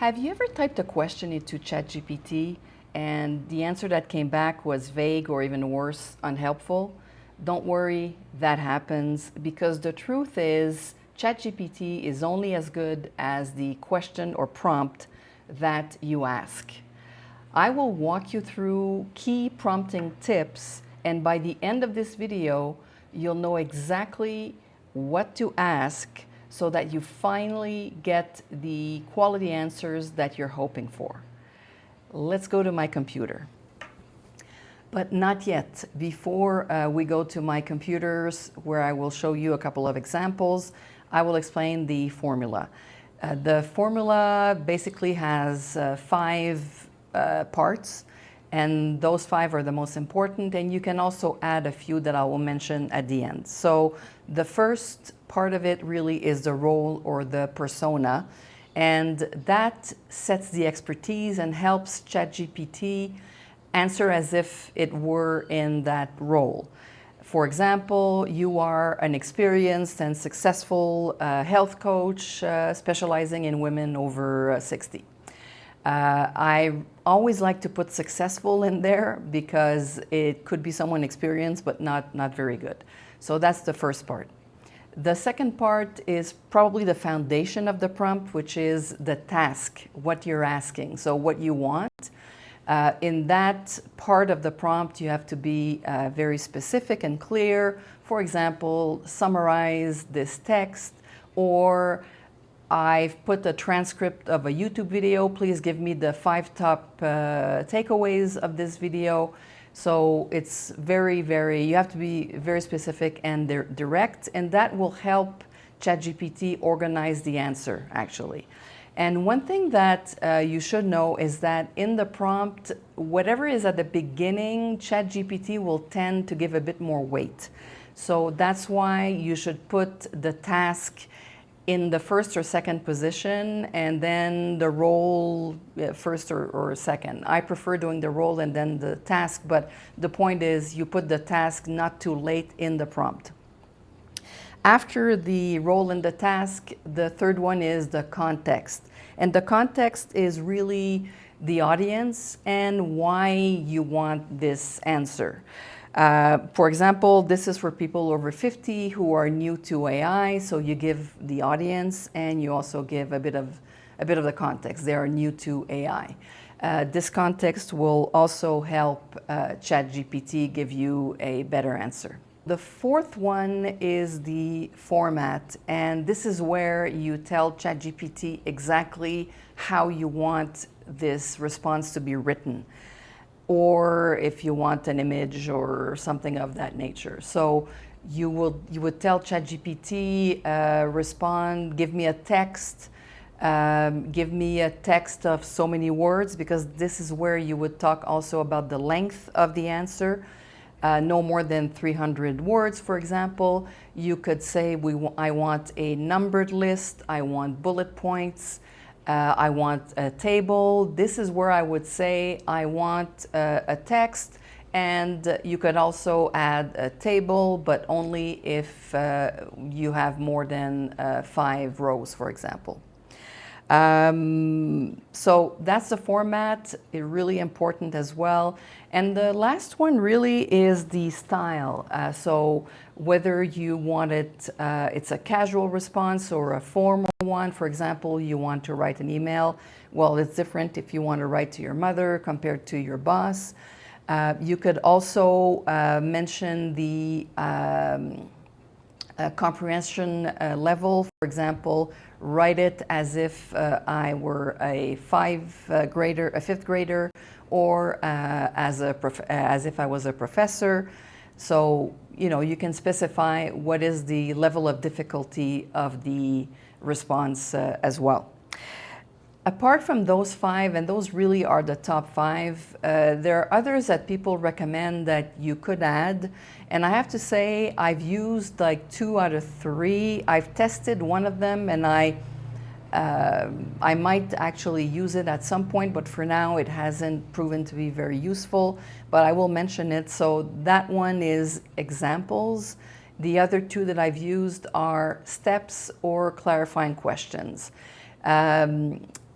Have you ever typed a question into ChatGPT and the answer that came back was vague or even worse, unhelpful? Don't worry, that happens because the truth is ChatGPT is only as good as the question or prompt that you ask. I will walk you through key prompting tips, and by the end of this video, you'll know exactly what to ask so that you finally get the quality answers that you're hoping for. Let's go to my computer. But not yet. Before we go to my computers, where I will show you a couple of examples, I will explain the formula. The formula basically has five parts, and those five are the most important, and you can also add a few that I will mention at the end. So the first part of it really is the role or the persona, and that sets the expertise and helps ChatGPT answer as if it were in that role. For example, you are an experienced and successful health coach specializing in women over 60. I always like to put successful in there because it could be someone experienced but not very good. So that's the first part. The second part is probably the foundation of the prompt, which is the task, what you're asking, so what you want. In that part of the prompt, you have to be very specific and clear. For example, summarize this text, or I've put a transcript of a YouTube video. Please give me the 5 top takeaways of this video. So it's you have to be very specific and direct, and that will help ChatGPT organize the answer, actually. And one thing that you should know is that in the prompt, whatever is at the beginning, ChatGPT will tend to give a bit more weight. So that's why you should put the task in the first or second position, and then the role first or second. I prefer doing the role and then the task, but the point is you put the task not too late in the prompt. After the role and the task, the third one is the context. And the context is really the audience and why you want this answer. For example, this is for people over 50 who are new to AI, so you give the audience and you also give a bit of the context. They are new to AI. This context will also help ChatGPT give you a better answer. The fourth one is the format, and this is where you tell ChatGPT exactly how you want this response to be written, or if you want an image or something of that nature. So you would tell ChatGPT, respond, give me a text, of so many words, because this is where you would talk also about the length of the answer. No more than 300 words, for example. You could say, I want a numbered list, I want bullet points, I want a table. This is where I would say I want a text, and you could also add a table, but only if you have more than 5 rows, for example. So that's the format, really important as well. And the last one really is the style. So whether you want it, it's a casual response or a formal one. For example, you want to write an email. Well, it's different if you want to write to your mother compared to your boss. You could also mention the comprehension level. For example, write it as if I were a fifth grader, or as if I was a professor. So, you can specify what is the level of difficulty of the response as well. Apart from those 5, and those really are the top 5, there are others that people recommend that you could add. And I have to say, I've used like 2 out of 3. I've tested one of them, and I might actually use it at some point, but for now it hasn't proven to be very useful. But I will mention it. So that one is examples. The other 2 that I've used are steps or clarifying questions.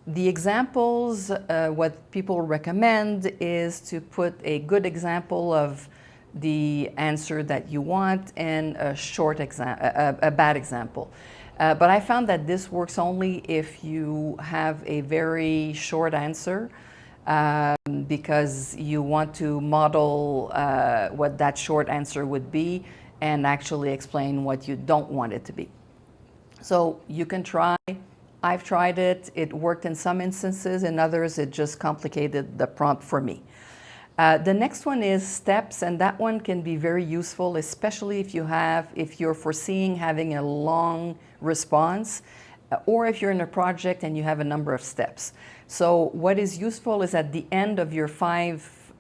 The examples, what people recommend is to put a good example of the answer that you want and a short a bad example. But I found that this works only if you have a very short answer, because you want to model what that short answer would be and actually explain what you don't want it to be. So you can try. I've tried it. It worked in some instances. In others, it just complicated the prompt for me. The next one is steps, and that one can be very useful, especially if you're foreseeing having a long response, or if you're in a project and you have a number of steps. So what is useful is at the end of your 5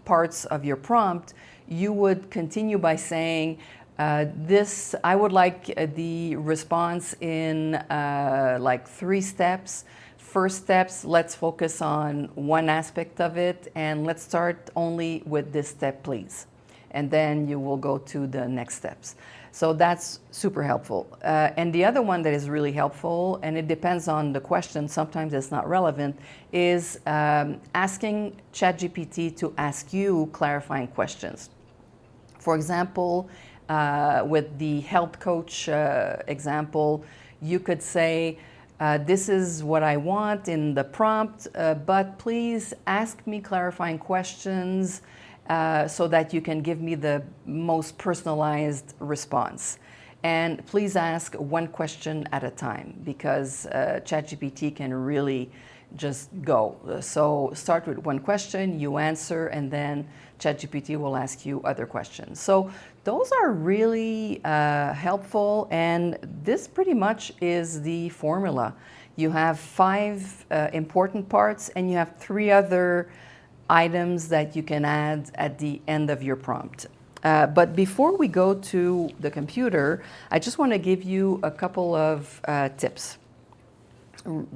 parts of your prompt, you would continue by saying, I would like the response in like 3 steps. First steps, let's focus on one aspect of it, and let's start only with this step, please. And then you will go to the next steps. So that's super helpful. And the other one that is really helpful, and it depends on the question, sometimes it's not relevant, is asking ChatGPT to ask you clarifying questions. For example, with the health coach example, you could say, this is what I want in the prompt, but please ask me clarifying questions so that you can give me the most personalized response. And please ask one question at a time, because ChatGPT can really just go. So start with one question, you answer, and then ChatGPT will ask you other questions. So those are really helpful, and this pretty much is the formula. You have 5 important parts, and you have 3 other items that you can add at the end of your prompt. But before we go to the computer, I just want to give you a couple of tips.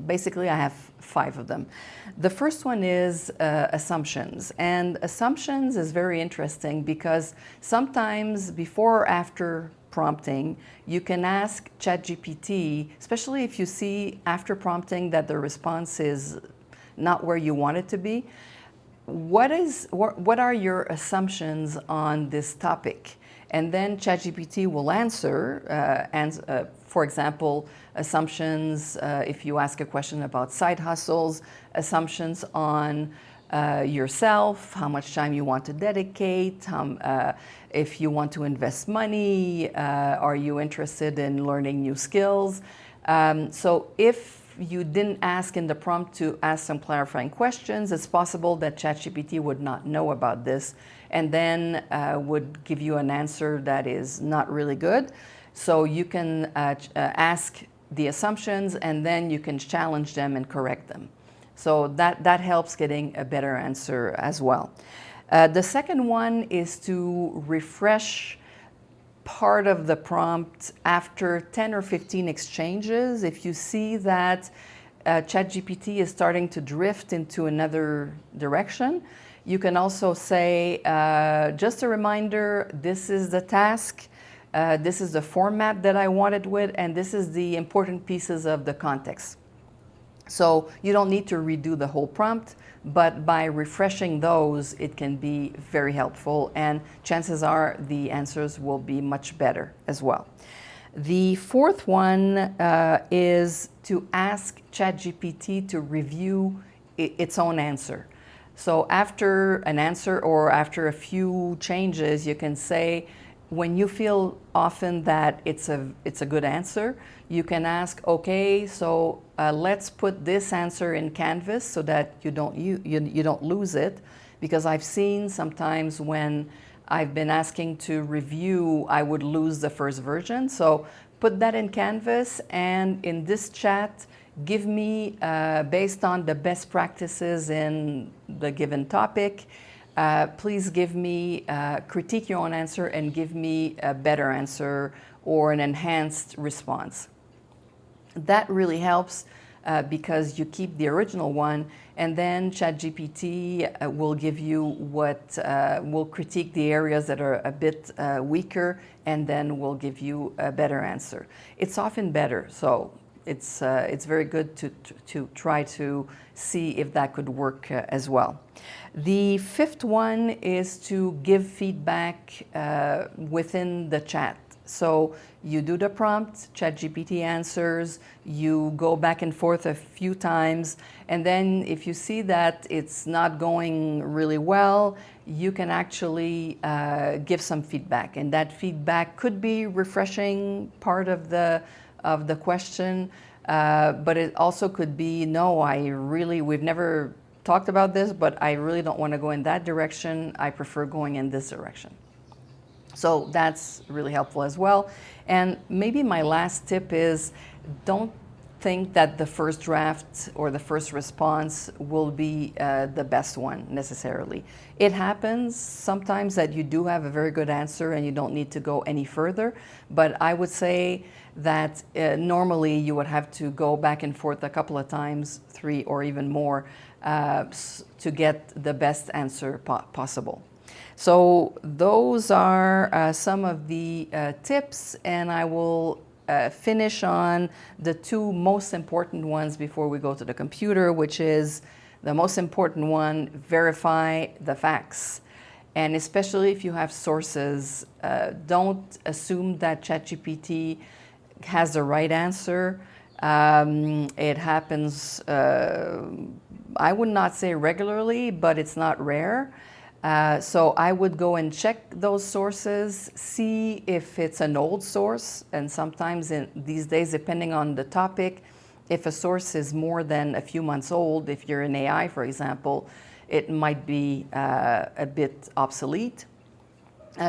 Basically, I have 5 of them. The first one is assumptions. And assumptions is very interesting because sometimes before or after prompting, you can ask ChatGPT, especially if you see after prompting that the response is not where you want it to be, what are your assumptions on this topic? And then ChatGPT will answer, for example, assumptions, if you ask a question about side hustles, assumptions on yourself, how much time you want to dedicate, if you want to invest money, are you interested in learning new skills? So if you didn't ask in the prompt to ask some clarifying questions, it's possible that ChatGPT would not know about this and then would give you an answer that is not really good. So you can ask the assumptions, and then you can challenge them and correct them. So that helps getting a better answer as well. The second one is to refresh part of the prompt after 10 or 15 exchanges. If you see that ChatGPT is starting to drift into another direction, you can also say, just a reminder, this is the task, this is the format that I want it with, and this is the important pieces of the context. So you don't need to redo the whole prompt, but by refreshing those, it can be very helpful, and chances are the answers will be much better as well. The fourth one is to ask ChatGPT to review its own answer. So after an answer or after a few changes, you can say, when you feel often that it's a good answer, you can ask, okay, so let's put this answer in Canvas so that you don't lose it, because I've seen sometimes when I've been asking to review, I would lose the first version. So put that in Canvas, and in this chat, give me, based on the best practices in the given topic, please give me, critique your own answer and give me a better answer or an enhanced response. That really helps because you keep the original one, and then ChatGPT will give you will critique the areas that are a bit weaker, and then will give you a better answer. It's often better, so it's very good to try to see if that could work as well. The fifth one is to give feedback within the chat. So you do the prompt, ChatGPT answers, you go back and forth a few times, and then if you see that it's not going really well, you can actually give some feedback. And that feedback could be refreshing part of the question, but it also could be, no, we've never talked about this, but I really don't want to go in that direction. I prefer going in this direction. So that's really helpful as well. And maybe my last tip is, don't think that the first draft or the first response will be the best one necessarily. It happens sometimes that you do have a very good answer and you don't need to go any further, but I would say that normally you would have to go back and forth a couple of times, 3 or even more, to get the best answer possible. So those are some of the tips, and I will finish on the 2 most important ones before we go to the computer, which is the most important one: verify the facts. And especially if you have sources, don't assume that ChatGPT has the right answer. It happens, I would not say regularly, but it's not rare. So I would go and check those sources, see if it's an old source, and sometimes these days, depending on the topic, if a source is more than a few months old, if you're in AI, for example, it might be a bit obsolete.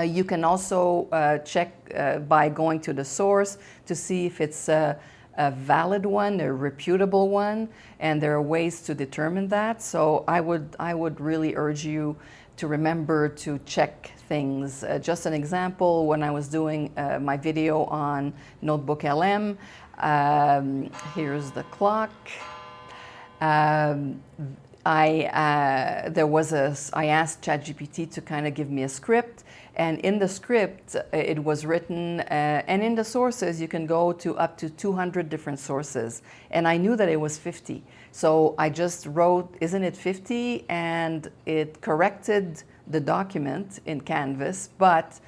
You can also check by going to the source to see if it's a valid one, a reputable one, and there are ways to determine that. So I would really urge you to remember to check things. Just an example, when I was doing my video on Notebook LM, here's the clock. I asked ChatGPT to kind of give me a script, and in the script it was written, and in the sources you can go to up to 200 different sources, and I knew that it was 50. So I just wrote, isn't it 50? And it corrected the document in Canvas, but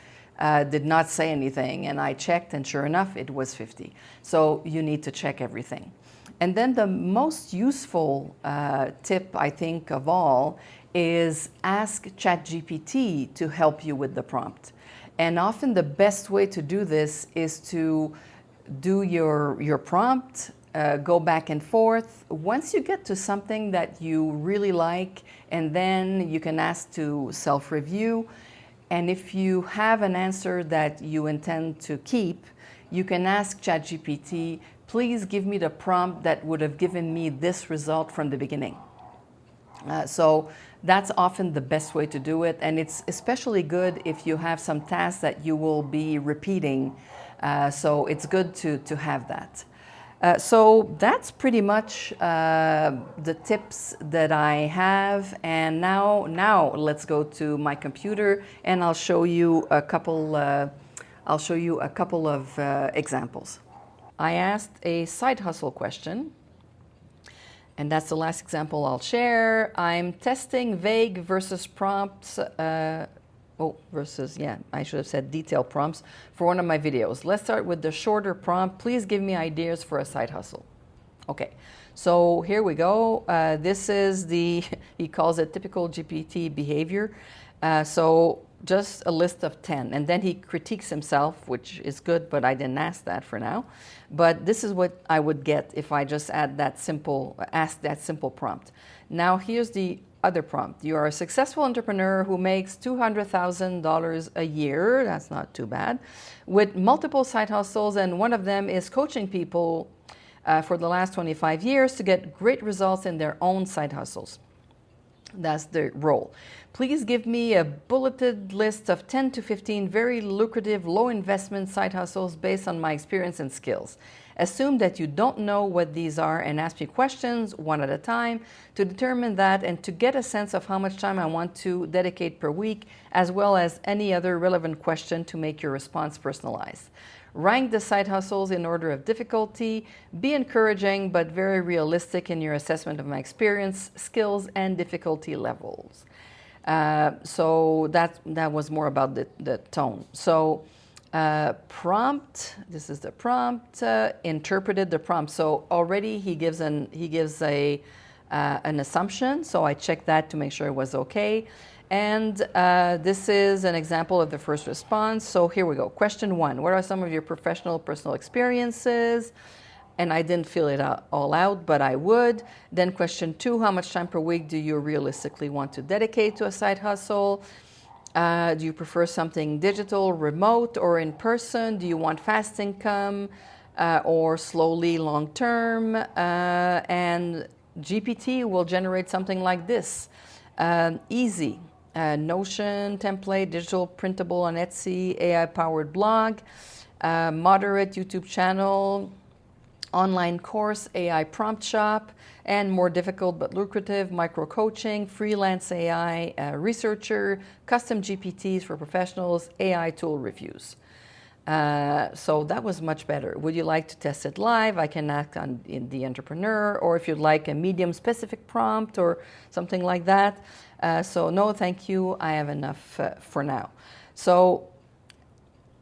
did not say anything. And I checked, and sure enough, it was 50. So you need to check everything. And then the most useful tip, I think, of all is ask ChatGPT to help you with the prompt. And often the best way to do this is to do your prompt, go back and forth. Once you get to something that you really like, and then you can ask to self-review. And if you have an answer that you intend to keep, you can ask ChatGPT, please give me the prompt that would have given me this result from the beginning. So that's often the best way to do it, and it's especially good if you have some tasks that you will be repeating. So it's good to have that. So that's pretty much the tips that I have, and now let's go to my computer, and I'll show you a couple. Of examples. I asked a side hustle question, and that's the last example I'll share. I'm testing vague versus prompts. I should have said detailed prompts for one of my videos. Let's start with the shorter prompt. Please give me ideas for a side hustle. Okay, so here we go. This is he calls it typical GPT behavior. So just a list of 10, and then he critiques himself, which is good, but I didn't ask that for now. But this is what I would get if I just ask that simple prompt. Now here's the other prompt. You are a successful entrepreneur who makes $200,000 a year, that's not too bad, with multiple side hustles, and one of them is coaching people for the last 25 years to get great results in their own side hustles. That's the role. Please give me a bulleted list of 10 to 15 very lucrative, low investment side hustles based on my experience and skills. Assume that you don't know what these are and ask me questions one at a time to determine that and to get a sense of how much time I want to dedicate per week, as well as any other relevant question to make your response personalized. Rank the side hustles in order of difficulty. Be encouraging but very realistic in your assessment of my experience, skills, and difficulty levels. So that was more about the tone. So prompt, this is the prompt, interpreted the prompt. So already he gives an assumption, so I checked that to make sure it was okay. And this is an example of the first response. So here we go. Question 1, what are some of your personal experiences? And I didn't fill it all out, but I would. Then question 2, how much time per week do you realistically want to dedicate to a side hustle? Do you prefer something digital, remote, or in person? Do you want fast income or slowly long term? And GPT will generate something like this. Easy. Notion template, digital printable on Etsy, AI-powered blog, moderate YouTube channel, online course, AI prompt shop, and more difficult but lucrative, micro-coaching, freelance AI researcher, custom GPTs for professionals, AI tool reviews. So that was much better. Would you like to test it live? I can act on in the entrepreneur, or if you'd like a medium-specific prompt or something like that. So no, thank you. I have enough for now. So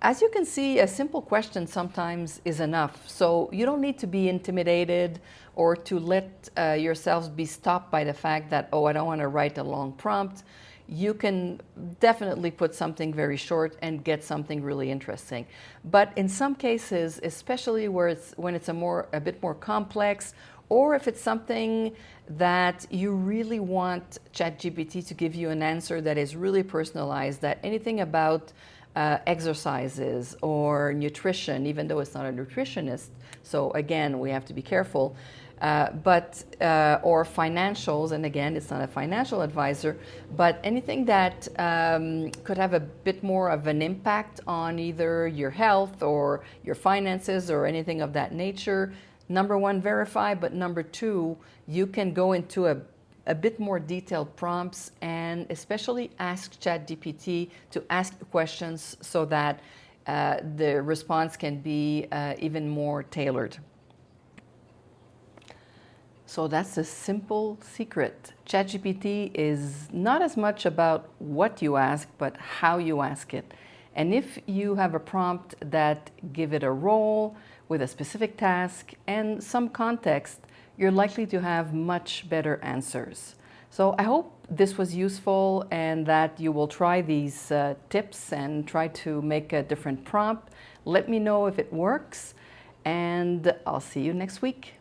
as you can see, a simple question sometimes is enough. So you don't need to be intimidated or to let yourselves be stopped by the fact that, oh, I don't want to write a long prompt. You can definitely put something very short and get something really interesting. But in some cases, especially when it's a bit more complex, or if it's something that you really want ChatGPT to give you an answer that is really personalized, that anything about exercises or nutrition, even though it's not a nutritionist. So again, we have to be careful. Or financials, and again, it's not a financial advisor, but anything that could have a bit more of an impact on either your health or your finances or anything of that nature. Number 1, verify, but number 2, you can go into a bit more detailed prompts and especially ask ChatGPT to ask questions so that the response can be even more tailored. So that's a simple secret. ChatGPT is not as much about what you ask, but how you ask it. And if you have a prompt that give it a role with a specific task and some context, you're likely to have much better answers. So I hope this was useful and that you will try these tips and try to make a different prompt. Let me know if it works, and I'll see you next week.